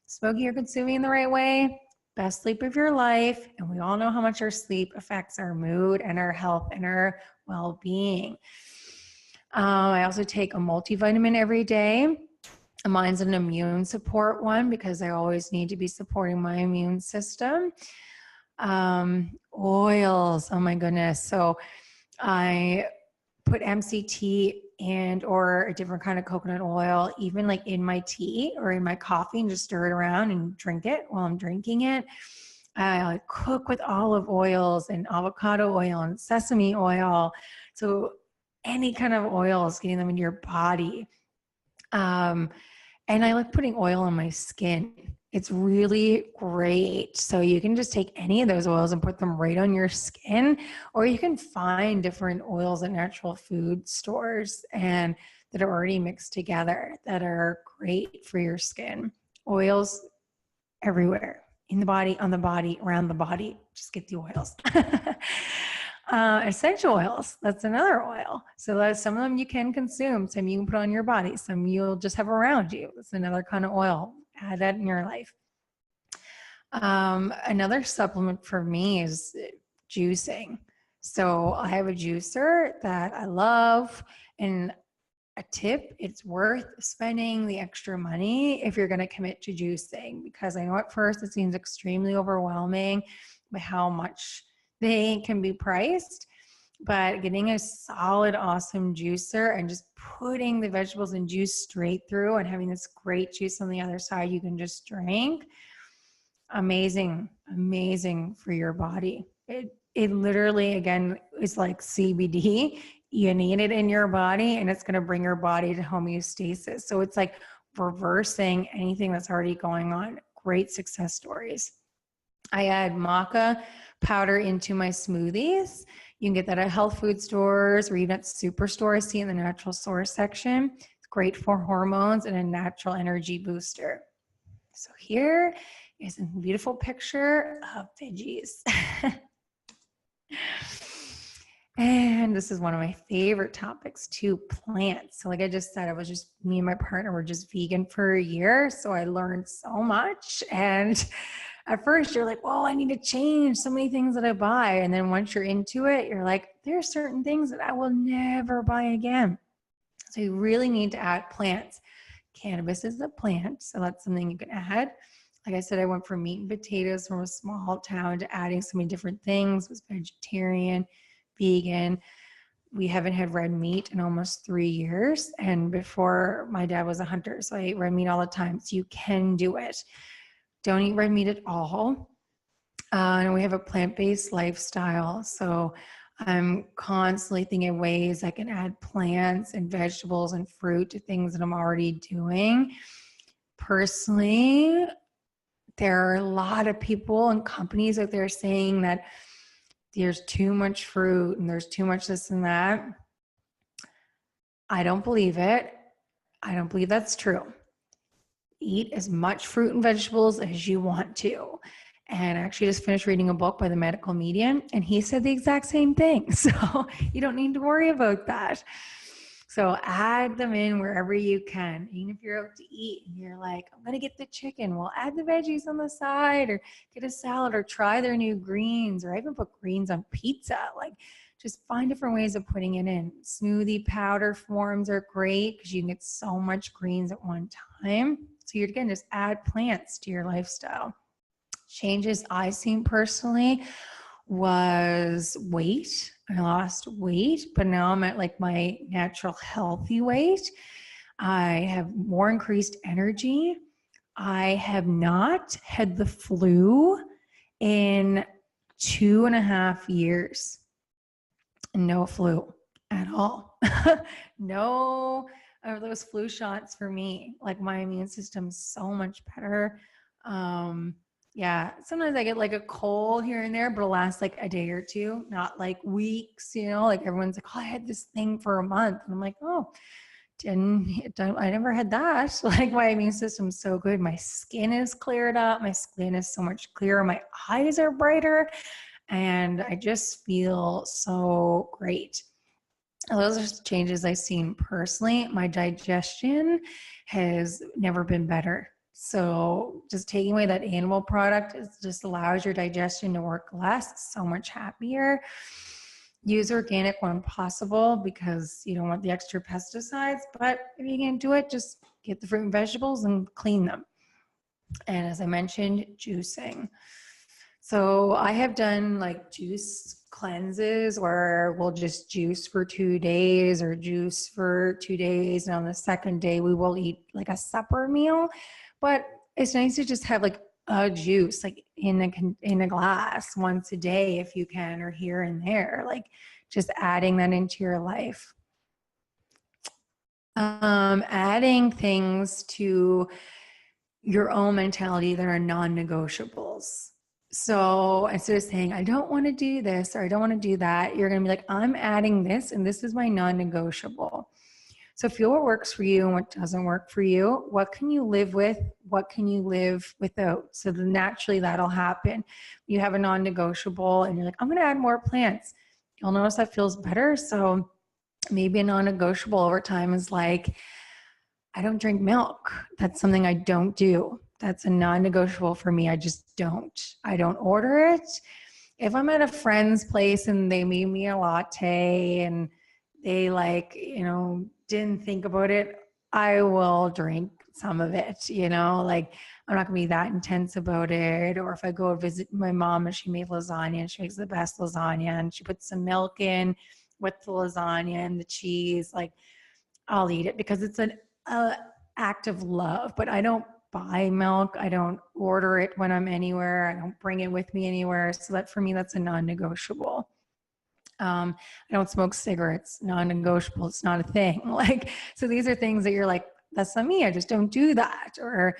[SPEAKER 1] Smoking you're consuming the right way, best sleep of your life. And we all know how much our sleep affects our mood and our health and our well-being. I also take a multivitamin every day. Mine's an immune support one, because I always need to be supporting my immune system. Oils, oh my goodness. So I put MCT and or a different kind of coconut oil, even like in my tea or in my coffee, and just stir it around and drink it while I'm drinking it. I cook with olive oils and avocado oil and sesame oil. So any kind of oils, getting them into your body. And I like putting oil on my skin It's really great. So you can just take any of those oils and put them right on your skin, or you can find different oils at natural food stores and that are already mixed together that are great for your skin. Oils everywhere, in the body, on the body, around the body. Just get the oils. Essential oils, that's another oil. So some of them you can consume, some you can put on your body, some you'll just have around you. That's another kind of oil. Add that in your life. Another supplement for me is juicing. So I have a juicer that I love, and a tip, it's worth spending the extra money if you're going to commit to juicing, because I know at first it seems extremely overwhelming by how much they can be priced, but getting a solid, awesome juicer and just putting the vegetables and juice straight through and having this great juice on the other side you can just drink, amazing for your body. It literally, again, is like CBD. You need it in your body and it's going to bring your body to homeostasis. So it's like reversing anything that's already going on. Great success stories. I add maca powder into my smoothies. You can get that at health food stores or even at Superstore. I see in the natural source section. It's great for hormones and a natural energy booster. So here is a beautiful picture of veggies. And this is one of my favorite topics too, plants. So like I just said, me and my partner were just vegan for a year. So I learned so much. And at first you're like, well, I need to change so many things that I buy. And then once you're into it, you're like, there are certain things that I will never buy again. So you really need to add plants. Cannabis is a plant, so that's something you can add. Like I said, I went from meat and potatoes from a small town to adding so many different things. It was vegetarian, vegan. We haven't had red meat in almost 3 years. And before, my dad was a hunter, so I ate red meat all the time. So you can do it. Don't eat red meat at all. And we have a plant-based lifestyle. So I'm constantly thinking of ways I can add plants and vegetables and fruit to things that I'm already doing. Personally, there are a lot of people and companies out there saying that there's too much fruit and there's too much this and that. I don't believe it. I don't believe that's true. Eat as much fruit and vegetables as you want to. And I actually just finished reading a book by the medical medium, and he said the exact same thing. So you don't need to worry about that. So add them in wherever you can. Even if you're out to eat and you're like, I'm going to get the chicken, well, add the veggies on the side, or get a salad, or try their new greens, or even put greens on pizza. Like, just find different ways of putting it in. Smoothie powder forms are great because you can get so much greens at one time. So you're, again, just add plants to your lifestyle. Changes I've seen personally was weight. I lost weight, but now I'm at like my natural healthy weight. I have more increased energy. I have not had the flu in 2.5 years. No flu at all. No of those flu shots for me. Like, my immune system's so much better. Yeah, sometimes I get like a cold here and there, but it'll last like a day or two, not like weeks, like everyone's like, oh, I had this thing for a month. And I'm like, oh, I never had that. Like, my immune system's so good. My skin is cleared up. My skin is so much clearer. My eyes are brighter. And I just feel so great. Those are changes I've seen personally. My digestion has never been better. So just taking away that animal product just allows your digestion to work less, so much happier. Use organic when possible because you don't want the extra pesticides, but if you can't do it, just get the fruit and vegetables and clean them. And as I mentioned, juicing. So I have done like juice cleanses where we'll just juice for 2 days or juice for 2 days. And on the second day, we will eat like a supper meal. But it's nice to just have like a juice, like in a glass once a day if you can, or here and there, like just adding that into your life. Adding things to your own mentality that are non-negotiables. So instead of saying, I don't want to do this or I don't want to do that, you're going to be like, I'm adding this and this is my non-negotiable. So feel what works for you and what doesn't work for you. What can you live with? What can you live without? So then naturally that'll happen. You have a non-negotiable and you're like, I'm going to add more plants. You'll notice that feels better. So maybe a non-negotiable over time is like, I don't drink milk. That's something I don't do. That's a non-negotiable for me. I just don't. I don't order it. If I'm at a friend's place and they made me a latte and they didn't think about it, I will drink some of it, like I'm not gonna be that intense about it. Or if I go visit my mom and she made lasagna and she makes the best lasagna and she puts some milk in with the lasagna and the cheese, like I'll eat it because it's an act of love. But I don't buy milk. I don't order it when I'm anywhere. I don't bring it with me anywhere. So that for me, that's a non-negotiable. I don't smoke cigarettes, non-negotiable. It's not a thing. So these are things that you're like, that's not me. I just don't do that. Or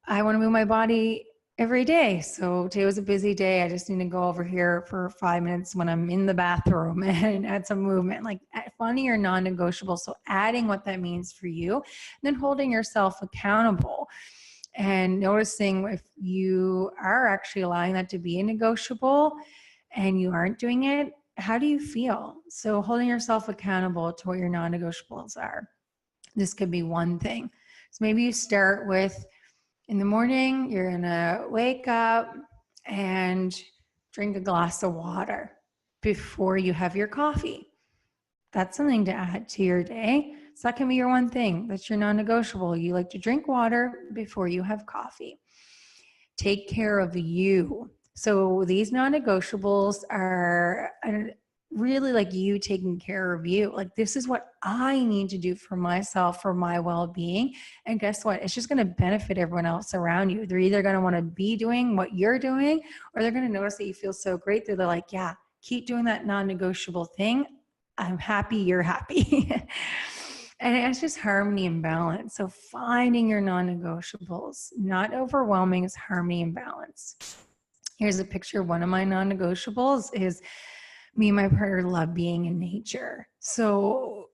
[SPEAKER 1] I want to move my body every day. So today was a busy day. I just need to go over here for 5 minutes when I'm in the bathroom and add some movement, like funny or non-negotiable. So adding what that means for you, and then holding yourself accountable and noticing if you are actually allowing that to be a negotiable and you aren't doing it, how do you feel? So holding yourself accountable to what your non-negotiables are. This could be one thing. So maybe you start with, in the morning, you're gonna wake up and drink a glass of water before you have your coffee. That's something to add to your day. So that can be your one thing. That's your non-negotiable. You like to drink water before you have coffee. Take care of you. So these non-negotiables are really like you taking care of you. Like, this is what I need to do for myself, for my well-being. And guess what? It's just going to benefit everyone else around you. They're either going to want to be doing what you're doing, or they're going to notice that you feel so great. They're like, yeah, keep doing that non-negotiable thing. I'm happy you're happy. And it's just harmony and balance. So finding your non-negotiables, not overwhelming, is harmony and balance. Here's a picture of one of my non-negotiables. Is me and my partner love being in nature. So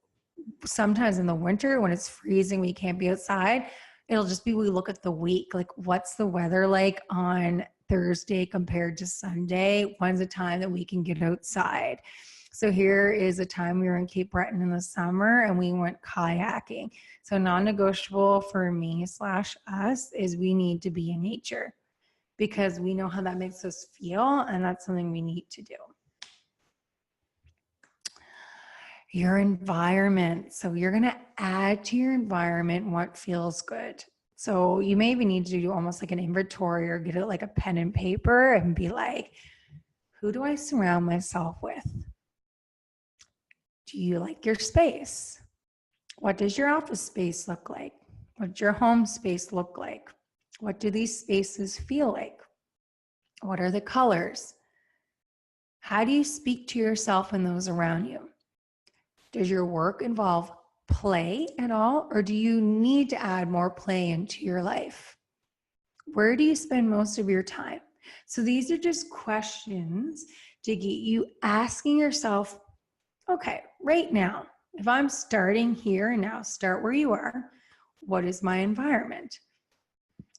[SPEAKER 1] sometimes in the winter when it's freezing, we can't be outside. It'll just be, we look at the week, like what's the weather like on Thursday compared to Sunday? When's the time that we can get outside? So here is a time we were in Cape Breton in the summer and we went kayaking. So non-negotiable for me / us is we need to be in nature because we know how that makes us feel, and that's something we need to do. Your environment. So you're going to add to your environment what feels good. So you maybe need to do almost like an inventory or get it like a pen and paper and be like, who do I surround myself with? Do you like your space? What does your office space look like? What does your home space look like? What do these spaces feel like? What are the colors? How do you speak to yourself and those around you? Does your work involve play at all, or do you need to add more play into your life? Where do you spend most of your time? So these are just questions to get you asking yourself, okay, right now, if I'm starting here and now, start where you are, what is my environment?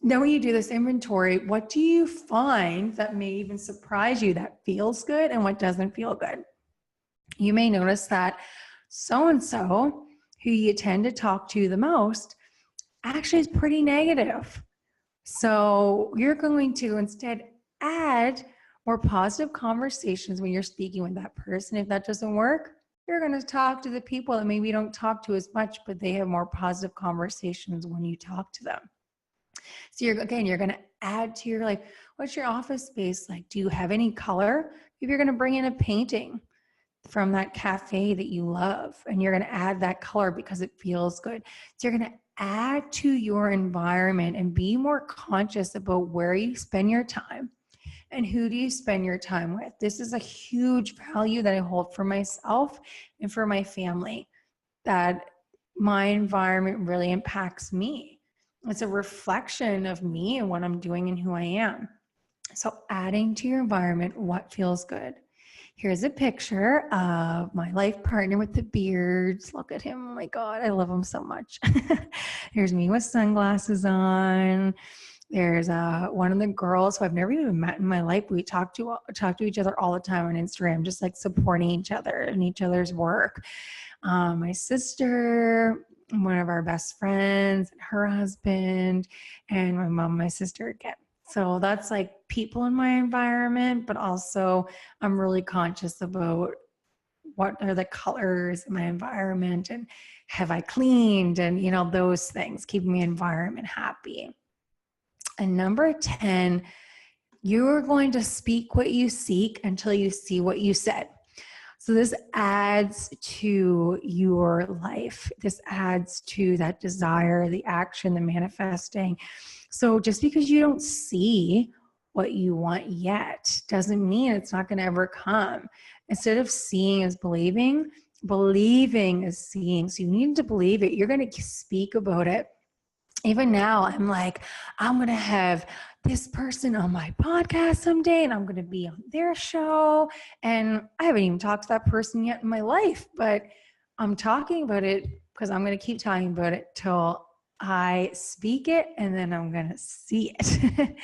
[SPEAKER 1] Then when you do this inventory, what do you find that may even surprise you that feels good and what doesn't feel good? You may notice that so-and-so, who you tend to talk to the most, actually is pretty negative. So you're going to instead add more positive conversations when you're speaking with that person. If that doesn't work, you're going to talk to the people that maybe you don't talk to as much, but they have more positive conversations when you talk to them. So you're going to add to your, like, what's your office space like? Do you have any color? If you're going to bring in a painting from that cafe that you love, and you're going to add that color because it feels good. So you're going to add to your environment and be more conscious about where you spend your time and who do you spend your time with. This is a huge value that I hold for myself and for my family, that my environment really impacts me. It's a reflection of me and what I'm doing and who I am. So adding to your environment what feels good. Here's a picture of my life partner with the beards. Look at him. Oh my God, I love him so much. Here's me with sunglasses on. There's one of the girls who I've never even met in my life. We talk to each other all the time on Instagram, just like supporting each other and each other's work. My sister, one of our best friends, her husband, and my mom, my sister again. So that's like people in my environment, but also I'm really conscious about what are the colors in my environment and have I cleaned and, those things, keeping my environment happy. And number 10, you are going to speak what you seek until you see what you said. So this adds to your life. This adds to that desire, the action, the manifesting. So just because you don't see what you want yet doesn't mean it's not going to ever come. Instead of seeing is believing, believing is seeing. So you need to believe it. You're going to speak about it. Even now, I'm like, I'm going to have this person on my podcast someday, and I'm going to be on their show. And I haven't even talked to that person yet in my life, but I'm talking about it because I'm going to keep talking about it till I speak it, and then I'm going to see it.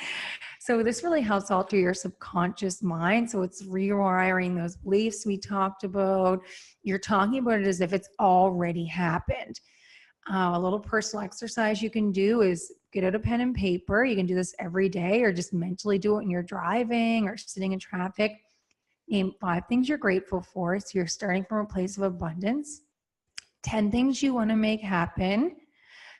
[SPEAKER 1] So this really helps alter your subconscious mind. So it's rewiring those beliefs we talked about. You're talking about it as if it's already happened. A little personal exercise you can do is get out a pen and paper. You can do this every day or just mentally do it when you're driving or sitting in traffic. Name 5 things you're grateful for. So you're starting from a place of abundance. 10 things you want to make happen.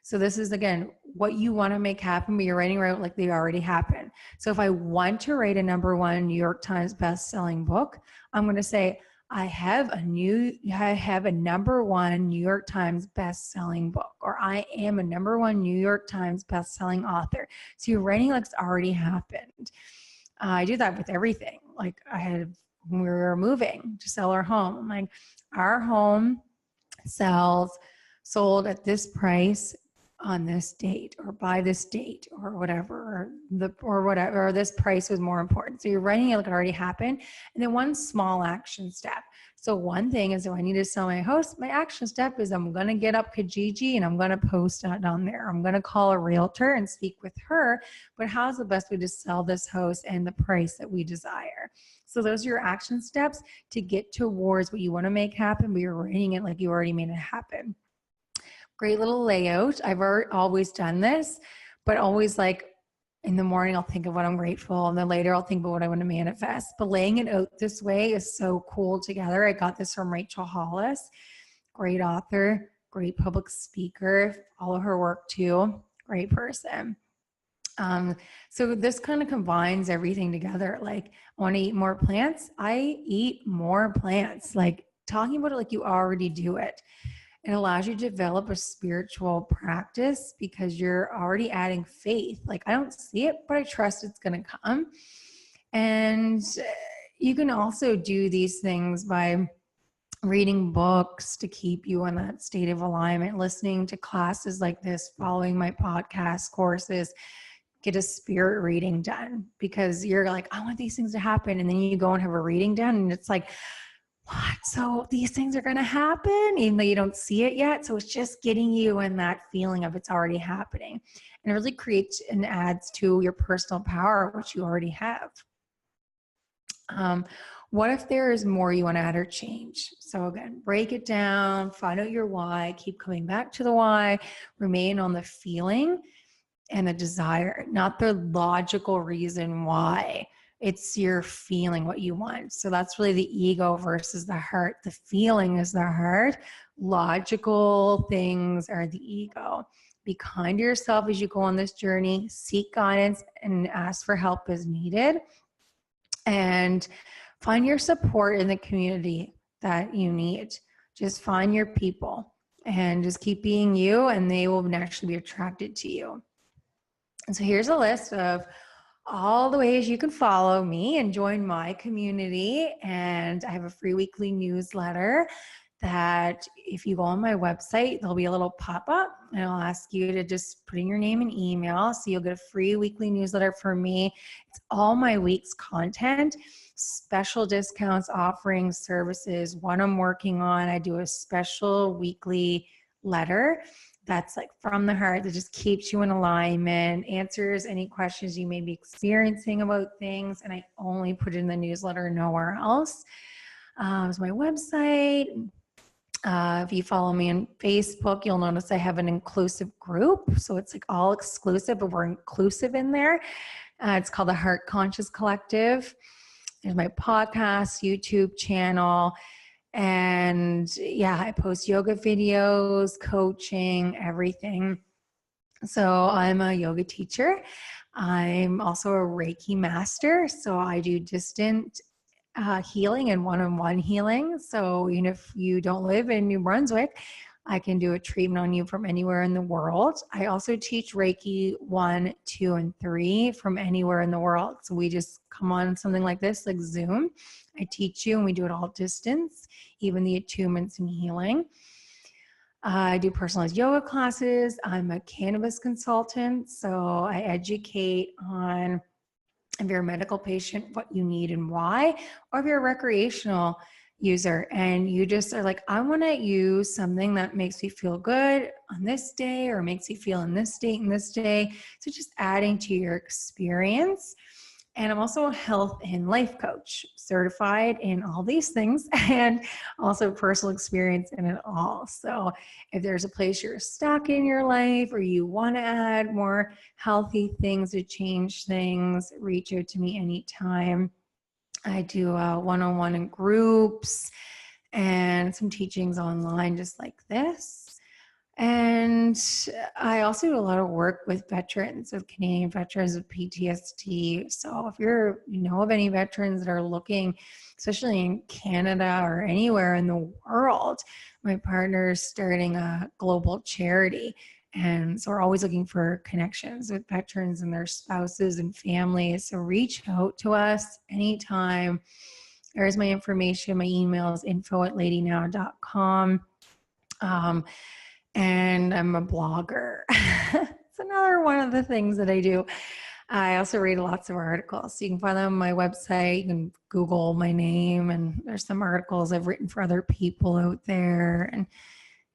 [SPEAKER 1] So this is, again, what you want to make happen, but you're writing right like they already happened. So if I want to write a #1 New York Times best-selling book, I'm going to say, I have a #1 New York Times best-selling book, or I am a #1 New York Times best-selling author. So you're writing like it's already happened. I do that with everything. Like when we were moving to sell our home, I'm like, our home sold at this price on this date or by this date or whatever, or this price was more important. So you're writing it like it already happened. And then one small action step. So one thing is, if I need to sell my house, my action step is I'm going to get up Kijiji and I'm going to post it on there. I'm going to call a realtor and speak with her, but how's the best way to sell this house and the price that we desire? So those are your action steps to get towards what you want to make happen, but you're writing it like you already made it happen. Great little layout. I've always done this, but always like in the morning, I'll think of what I'm grateful. And then later I'll think about what I want to manifest. But laying it out this way is so cool together. I got this from Rachel Hollis, great author, great public speaker. Follow her work too. Great person. So this kind of combines everything together. Like, I want to eat more plants. I eat more plants. Like, talking about it like you already do it. It allows you to develop a spiritual practice because you're already adding faith. Like, I don't see it, but I trust it's going to come. And you can also do these things by reading books to keep you in that state of alignment, listening to classes like this, following my podcast courses, get a spirit reading done because you're like, I want these things to happen. And then you go and have a reading done and it's like, what? So these things are going to happen even though you don't see it yet. So it's just getting you in that feeling of it's already happening, and it really creates and adds to your personal power, which you already have. What if there is more you want to add or change? So again, break it down, find out your why, keep coming back to the why, remain on the feeling and the desire, not the logical reason why. It's your feeling what you want. So that's really the ego versus the heart. The feeling is the heart. Logical things are the ego. Be kind to yourself as you go on this journey. Seek guidance and ask for help as needed. And find your support in the community that you need. Just find your people and just keep being you, and they will naturally be attracted to you. And so here's a list of all the ways you can follow me and join my community. And I have a free weekly newsletter that if you go on my website, there'll be a little pop-up and I'll ask you to just put in your name and email. So you'll get a free weekly newsletter from me. It's all my week's content, special discounts, offerings, services, what I'm working on. I do a special weekly letter that's like from the heart that just keeps you in alignment, answers any questions you may be experiencing about things. And I only put it in the newsletter, nowhere else. It's my website. If you follow me on Facebook, you'll notice I have an inclusive group. So it's like all exclusive, but we're inclusive in there. It's called the Heart Conscious Collective. There's my podcast, YouTube channel. And yeah, I post yoga videos, coaching, everything. So I'm a yoga teacher. I'm also a Reiki master. So I do distant healing and one-on-one healing. So even if you don't live in New Brunswick, I can do a treatment on you from anywhere in the world. I also teach Reiki 1, 2, and 3 from anywhere in the world. So we just come on something like this, like Zoom. I teach you and we do it all distance, even the attunements and healing. I do personalized yoga classes. I'm a cannabis consultant. So I educate on if you're a medical patient, what you need and why, or if you're a recreational user and you just are like, I want to use something that makes me feel good on this day or makes you feel in this state and this day. So just adding to your experience. And I'm also a health and life coach, certified in all these things and also personal experience in it all. So if there's a place you're stuck in your life or you want to add more healthy things to change things, reach out to me anytime. I do one-on-one in groups and some teachings online just like this. And I also do a lot of work with veterans, with Canadian veterans with PTSD. So if you know of any veterans that are looking, especially in Canada or anywhere in the world, my partner is starting a global charity. And so we're always looking for connections with veterans and their spouses and families. So reach out to us anytime. There's my information. My email is info@ladynow.com. And I'm a blogger. It's another one of the things that I do. I also read lots of articles. So you can find them on my website. You can Google my name, and there's some articles I've written for other people out there. And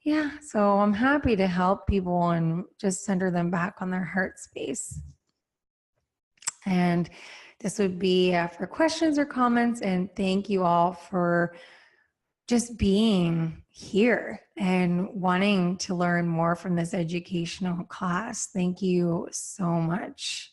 [SPEAKER 1] yeah, so I'm happy to help people and just center them back on their heart space. And this would be for questions or comments. And thank you all for just being here and wanting to learn more from this educational class. Thank you so much.